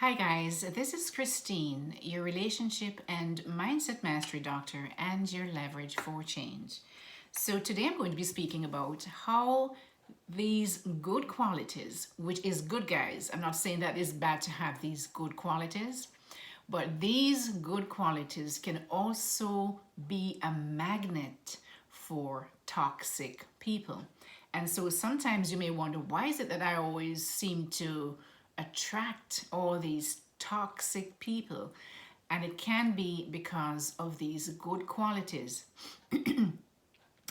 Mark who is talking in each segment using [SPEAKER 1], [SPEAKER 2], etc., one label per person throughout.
[SPEAKER 1] Hi guys, this is Christine, your relationship and mindset mastery doctor and your leverage for change. So today I'm going to be speaking about how these good qualities, which is good guys, I'm not saying that it's bad to have these good qualities, but these good qualities can also be a magnet for toxic people. And so sometimes you may wonder, why is it that I always seem to attract all these toxic people? And it can be because of these good qualities.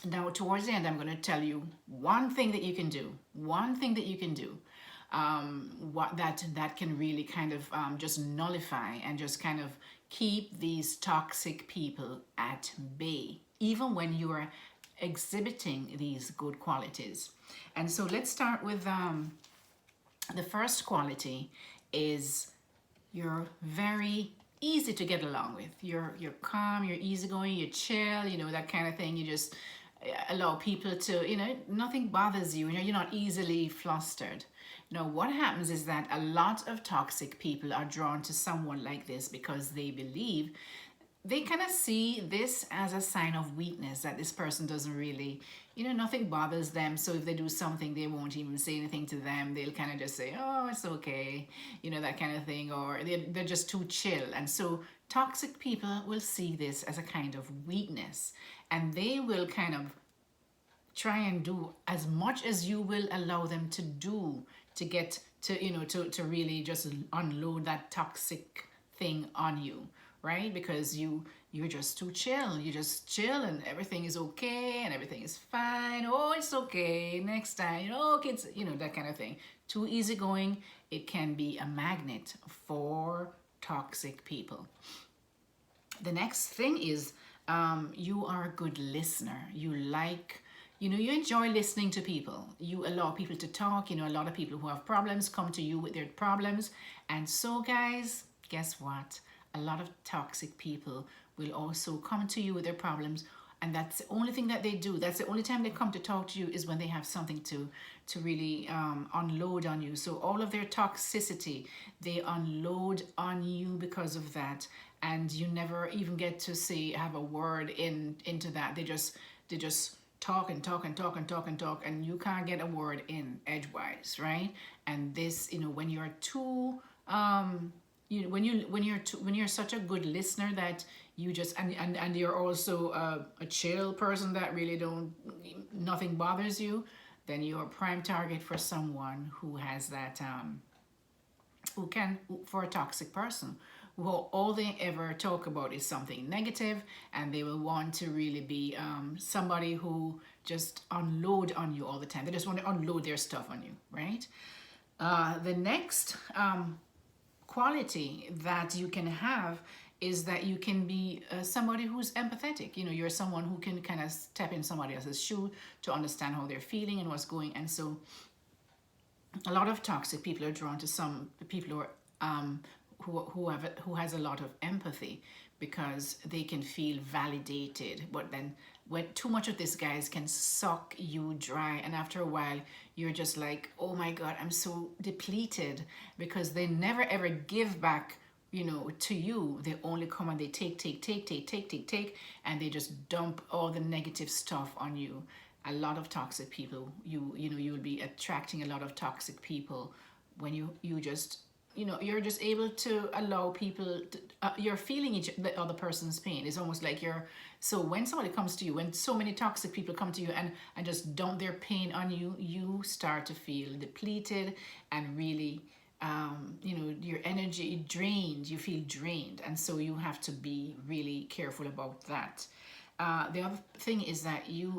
[SPEAKER 1] Now, towards the end, I'm going to tell you one thing that you can do. One thing that you can do. What that can really kind of just nullify and just kind of keep these toxic people at bay, even when you are exhibiting these good qualities. And so let's start with the first quality is you're very easy to get along with. You're calm, you're easygoing, you're chill, that kind of thing. You just allow people to, nothing bothers you. You're not easily flustered. What happens is that a lot of toxic people are drawn to someone like this because they believe they kind of see this as a sign of weakness, that this person doesn't really, nothing bothers them. So if they do something, they won't even say anything to them. They'll kind of just say, oh, it's okay, that kind of thing, or they're just too chill. And so toxic people will see this as a kind of weakness, and they will kind of try and do as much as you will allow them to do to get to, to really just unload that toxic thing on you, right? Because you're just too chill. You just chill and everything is okay and everything is fine. Oh, it's okay. Next time, okay, it's, that kind of thing. Too easygoing. It can be a magnet for toxic people. The next thing is you are a good listener. You like, you enjoy listening to people. You allow people to talk. A lot of people who have problems come to you with their problems. And so, guys, guess what? A lot of toxic people will also come to you with their problems, and that's the only thing that they do. That's the only time they come to talk to you, is when they have something to really unload on you. So all of their toxicity, they unload on you because of that, and you never even get to say have a word into that. They just talk and talk and talk and talk and talk, and you can't get a word in edgewise, right? And this, when you're too when you're such a good listener that you just and you're also a chill person that really don't, nothing bothers you, then you're a prime target for someone who has that for a toxic person, who all they ever talk about is something negative, and they will want to really be somebody who just unload on you all the time. They just want to unload their stuff on you, right? The next quality that you can have is that you can be somebody who's empathetic. You're someone who can kind of step in somebody else's shoe to understand how they're feeling and what's going. And so a lot of toxic people are drawn to some people who are who has a lot of empathy, because they can feel validated. But then when too much of this, guys, can suck you dry, and after a while you're just like, oh my god, I'm so depleted, because they never ever give back to you. They only come and they take, and they just dump all the negative stuff on you. A lot of toxic people, you'll be attracting a lot of toxic people when you just, you're just able to allow people to, you're feeling the other person's pain. It's almost like so when somebody comes to you, when so many toxic people come to you and just dump their pain on you, you start to feel depleted and really, your energy drained. You feel drained, and so you have to be really careful about that. The other thing is that you're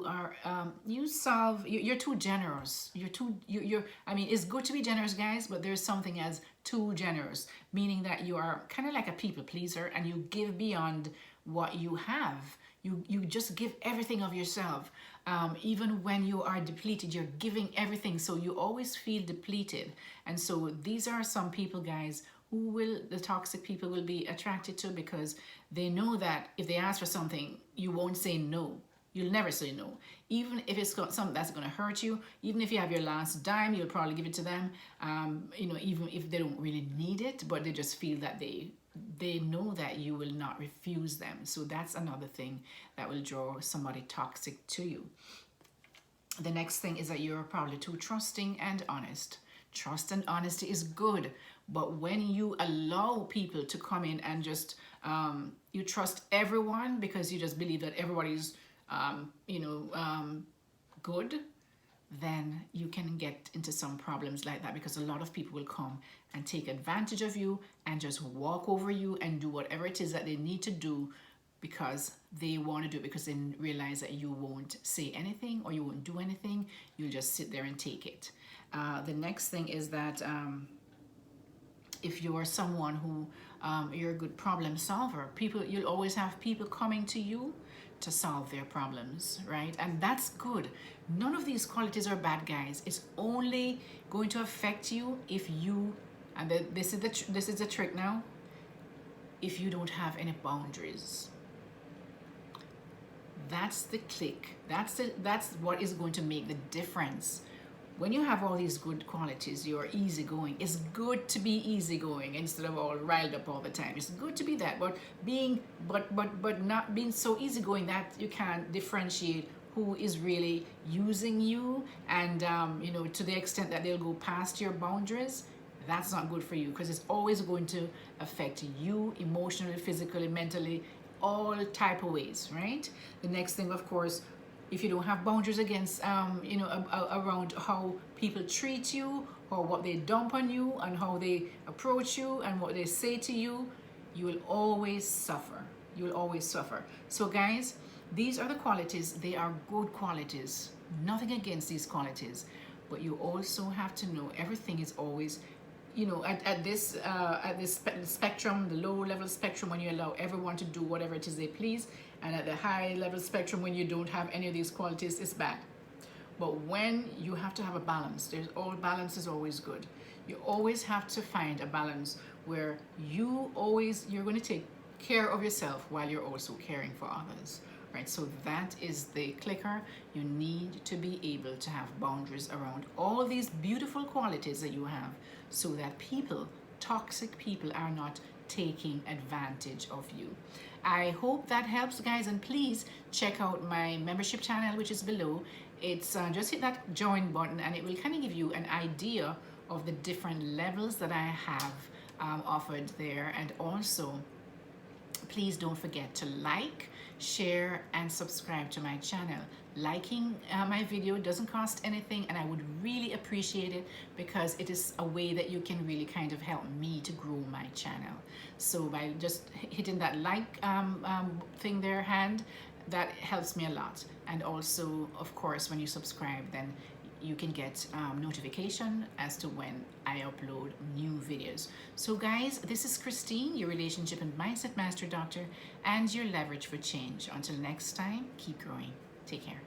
[SPEAKER 1] too generous. You're I mean, it's good to be generous, guys, but there's something as too generous, meaning that you are kind of like a people pleaser, and you give beyond what you have. You just give everything of yourself. Even when you are depleted, you're giving everything, so you always feel depleted. And so these are some people, guys, who the toxic people will be attracted to, because they know that if they ask for something, you won't say no. You'll never say no. Even if it's got something that's going to hurt you, even if you have your last dime, you'll probably give it to them. Even if they don't really need it, but they just feel that they know that you will not refuse them. So that's another thing that will draw somebody toxic to you. The next thing is that you're probably too trusting and honest. Trust and honesty is good, but when you allow people to come in and just you trust everyone because you just believe that everybody's good, then you can get into some problems like that, because a lot of people will come and take advantage of you and just walk over you and do whatever it is that they need to do because they want to do it, because they realize that you won't say anything or you won't do anything. You'll just sit there and take it. The next thing is that if you are someone who you're a good problem solver, you'll always have people coming to you to solve their problems, right? And that's good. None of these qualities are bad, guys. It's only going to affect you if you, and this is the trick now, if you don't have any boundaries. That's the click. That's what is going to make the difference. When you have all these good qualities, you're easygoing. It's good to be easygoing instead of all riled up all the time. It's good to be that, but not being so easygoing that you can't differentiate who is really using you, and to the extent that they'll go past your boundaries. That's not good for you, because it's always going to affect you emotionally, physically, mentally, all type of ways, right? The next thing, of course, if you don't have boundaries against around how people treat you or what they dump on you and how they approach you and what they say to you, you will always suffer. You will always suffer. So guys, these are the qualities. They are good qualities. Nothing against these qualities, but you also have to know everything is always, at this spectrum, the low level spectrum, when you allow everyone to do whatever it is they please, and at the high level spectrum, when you don't have any of these qualities, it's bad. But when you have to have a balance, balance is always good. You always have to find a balance where you're going to take care of yourself while you're also caring for others, right? So that is the clicker. You need to be able to have boundaries around all these beautiful qualities that you have, so that toxic people are not taking advantage of you. I hope that helps, guys, and please check out my membership channel, which is below. It's just hit that join button and it will kind of give you an idea of the different levels that I have offered there. And also, please don't forget to like, share, and subscribe to my channel. Liking my video doesn't cost anything, and I would really appreciate it, because it is a way that you can really kind of help me to grow my channel. So by just hitting that like thing there, that helps me a lot. And also, of course, when you subscribe, then you can get notification as to when I upload new videos. So guys, this is Christine, your relationship and mindset master doctor, and your leverage for change. Until next time, keep growing. Take care.